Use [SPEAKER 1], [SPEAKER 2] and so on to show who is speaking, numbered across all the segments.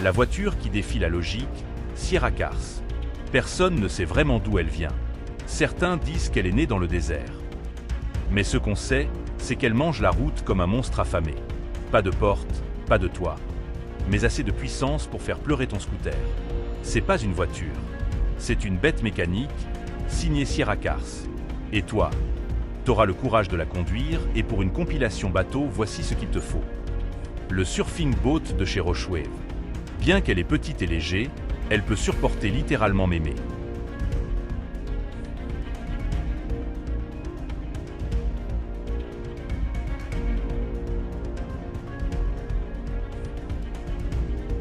[SPEAKER 1] La voiture qui défie la logique, Sierra Cars. Personne ne sait vraiment d'où elle vient. Certains disent qu'elle est née dans le désert. Mais ce qu'on sait, c'est qu'elle mange la route comme un monstre affamé. Pas de porte, pas de toit, mais assez de puissance pour faire pleurer ton scooter. C'est pas une voiture, c'est une bête mécanique, signée Sierra Cars. Et toi, t'auras le courage de la conduire, et pour une compilation bateau, voici ce qu'il te faut. Le Surfing Boat de chez Rochewave. Bien qu'elle est petite et léger, elle peut supporter littéralement mémé.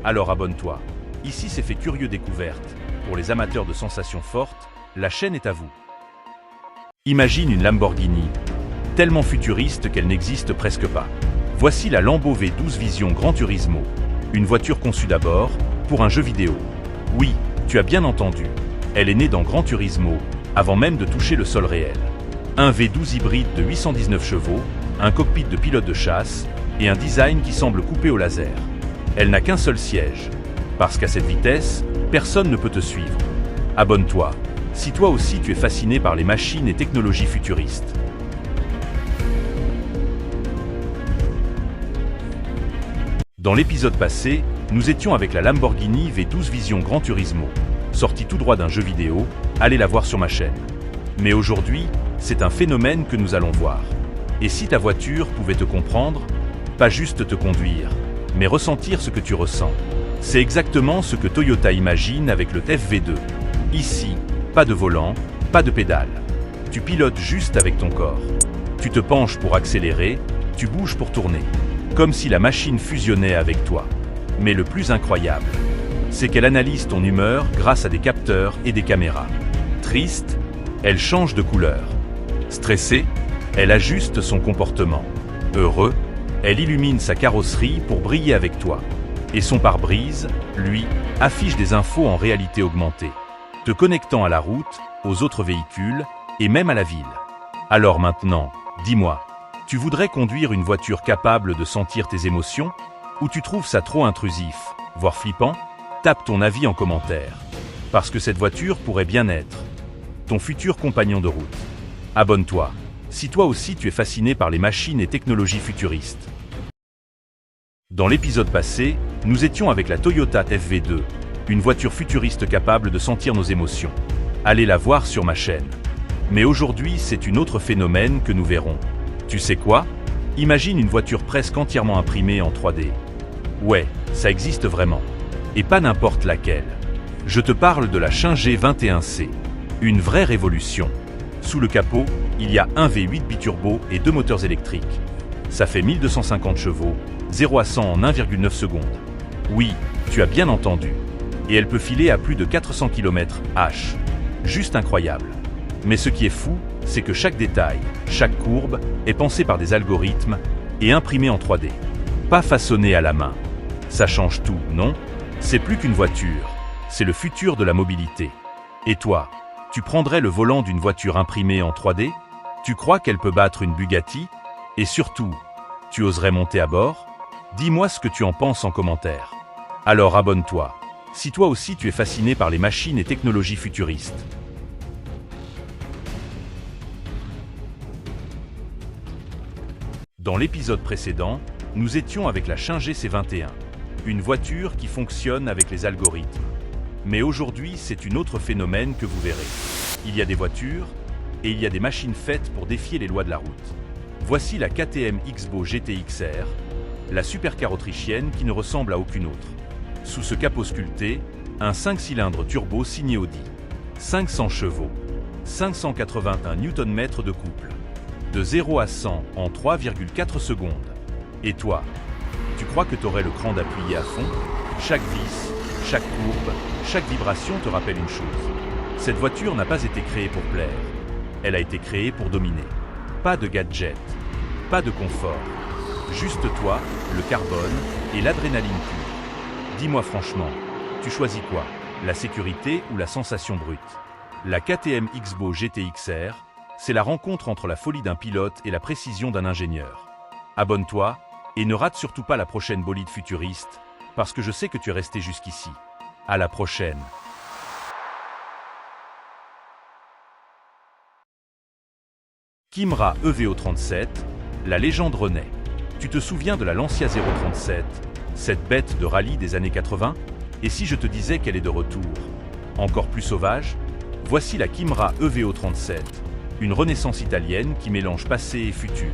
[SPEAKER 1] Alors abonne-toi. Ici c'est fait curieux découverte. Pour les amateurs de sensations fortes, la chaîne est à vous. Imagine une Lamborghini, tellement futuriste qu'elle n'existe presque pas. Voici la Lambo V12 Vision Gran Turismo, une voiture conçue d'abord pour un jeu vidéo. Oui, tu as bien entendu, elle est née dans Gran Turismo, avant même de toucher le sol réel. Un V12 hybride de 819 chevaux, un cockpit de pilote de chasse et un design qui semble coupé au laser. Elle n'a qu'un seul siège, parce qu'à cette vitesse, personne ne peut te suivre. Abonne-toi, si toi aussi tu es fasciné par les machines et technologies futuristes. Dans l'épisode passé, nous étions avec la Lamborghini V12 Vision Gran Turismo, sortie tout droit d'un jeu vidéo, allez la voir sur ma chaîne. Mais aujourd'hui, c'est un phénomène que nous allons voir. Et si ta voiture pouvait te comprendre, pas juste te conduire, mais ressentir ce que tu ressens. C'est exactement ce que Toyota imagine avec le FV2. Ici, pas de volant, pas de pédale. Tu pilotes juste avec ton corps. Tu te penches pour accélérer, tu bouges pour tourner. Comme si la machine fusionnait avec toi. Mais le plus incroyable, c'est qu'elle analyse ton humeur grâce à des capteurs et des caméras. Triste, elle change de couleur. Stressée, elle ajuste son comportement. Heureux, elle illumine sa carrosserie pour briller avec toi. Et son pare-brise, lui, affiche des infos en réalité augmentée, te connectant à la route, aux autres véhicules et même à la ville. Alors maintenant, dis-moi, tu voudrais conduire une voiture capable de sentir tes émotions? Ou tu trouves ça trop intrusif, voire flippant? Tape ton avis en commentaire. Parce que cette voiture pourrait bien être ton futur compagnon de route. Abonne-toi, si toi aussi tu es fasciné par les machines et technologies futuristes. Dans l'épisode passé, nous étions avec la Toyota FV2, une voiture futuriste capable de sentir nos émotions. Allez la voir sur ma chaîne. Mais aujourd'hui, c'est un autre phénomène que nous verrons. Tu sais quoi? Imagine une voiture presque entièrement imprimée en 3D. Ouais, ça existe vraiment. Et pas n'importe laquelle. Je te parle de la Changé 21C. Une vraie révolution. Sous le capot, il y a un V8 biturbo et 2 moteurs électriques. Ça fait 1250 chevaux, 0 à 100 en 1,9 secondes. Oui, tu as bien entendu. Et elle peut filer à plus de 400 km/h. Juste incroyable. Mais ce qui est fou, c'est que chaque détail, chaque courbe, est pensé par des algorithmes et imprimé en 3D. Pas façonné à la main. Ça change tout, non? C'est plus qu'une voiture, c'est le futur de la mobilité. Et toi, tu prendrais le volant d'une voiture imprimée en 3D? Tu crois qu'elle peut battre une Bugatti? Et surtout, tu oserais monter à bord? Dis-moi ce que tu en penses en commentaire. Alors abonne-toi, si toi aussi tu es fasciné par les machines et technologies futuristes. Dans l'épisode précédent, nous étions avec la Changé C21, une voiture qui fonctionne avec les algorithmes. Mais aujourd'hui, c'est un autre phénomène que vous verrez. Il y a des voitures, et il y a des machines faites pour défier les lois de la route. Voici la KTM X-Bow GT-XR, la supercar autrichienne qui ne ressemble à aucune autre. Sous ce capot sculpté, un 5 cylindres turbo signé Audi. 500 chevaux, 581 Nm de couple. De 0 à 100 en 3,4 secondes. Et toi, tu crois que tu aurais le cran d'appuyer à fond? Chaque vis, chaque courbe, chaque vibration te rappelle une chose. Cette voiture n'a pas été créée pour plaire. Elle a été créée pour dominer. Pas de gadget, pas de confort. Juste toi, le carbone et l'adrénaline pure. Dis-moi franchement, tu choisis quoi? La sécurité ou la sensation brute? La KTM X-Bow GT-XR, c'est la rencontre entre la folie d'un pilote et la précision d'un ingénieur. Abonne-toi et ne rate surtout pas la prochaine bolide futuriste, parce que je sais que tu es resté jusqu'ici. À la prochaine. Kimra EVO37, la légende renaît. Tu te souviens de la Lancia 037, cette bête de rallye des années 80? Et si je te disais qu'elle est de retour? Encore plus sauvage? Voici la Kimra EVO37, une renaissance italienne qui mélange passé et futur.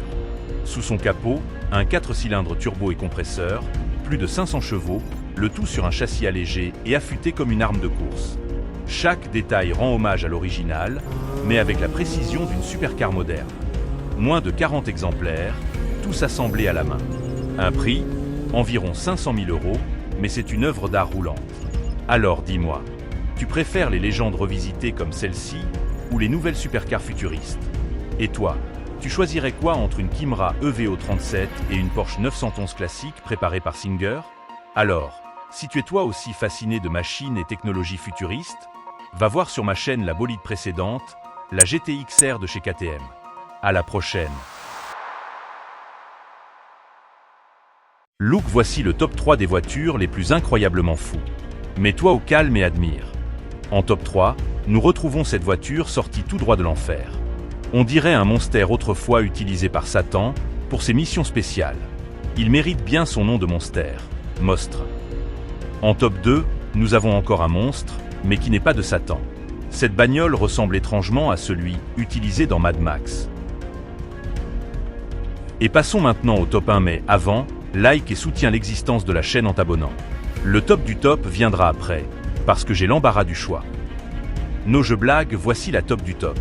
[SPEAKER 1] Sous son capot, un 4 cylindres turbo et compresseur, plus de 500 chevaux, le tout sur un châssis allégé et affûté comme une arme de course. Chaque détail rend hommage à l'original, mais avec la précision d'une supercar moderne. Moins de 40 exemplaires, tous assemblés à la main. Un prix, environ 500 000 €, mais c'est une œuvre d'art roulante. Alors dis-moi, tu préfères les légendes revisitées comme celle-ci ou les nouvelles supercars futuristes? Et toi, tu choisirais quoi entre une Kimra EVO37 et une Porsche 911 classique préparée par Singer? Alors, si tu es toi aussi fasciné de machines et technologies futuristes, va voir sur ma chaîne la bolide précédente, la GTX-R de chez KTM. À la prochaine. Look, voici le top 3 des voitures les plus incroyablement fous. Mets-toi au calme et admire. En top 3, nous retrouvons cette voiture sortie tout droit de l'enfer. On dirait un monster autrefois utilisé par Satan pour ses missions spéciales. Il mérite bien son nom de monster, Monstre. En top 2, nous avons encore un monstre, mais qui n'est pas de Satan. Cette bagnole ressemble étrangement à celui utilisé dans Mad Max. Et passons maintenant au top 1, mais avant, like et soutiens l'existence de la chaîne en t'abonnant. Le top du top viendra après, parce que j'ai l'embarras du choix. No, je blague, voici la top du top.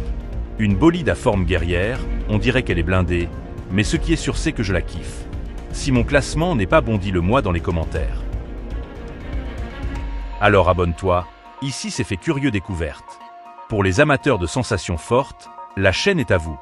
[SPEAKER 1] Une bolide à forme guerrière, on dirait qu'elle est blindée, mais ce qui est sûr c'est que je la kiffe. Si mon classement n'est pas bon, dis-le-moi dans les commentaires. Alors abonne-toi, ici c'est fait curieux découverte. Pour les amateurs de sensations fortes, la chaîne est à vous.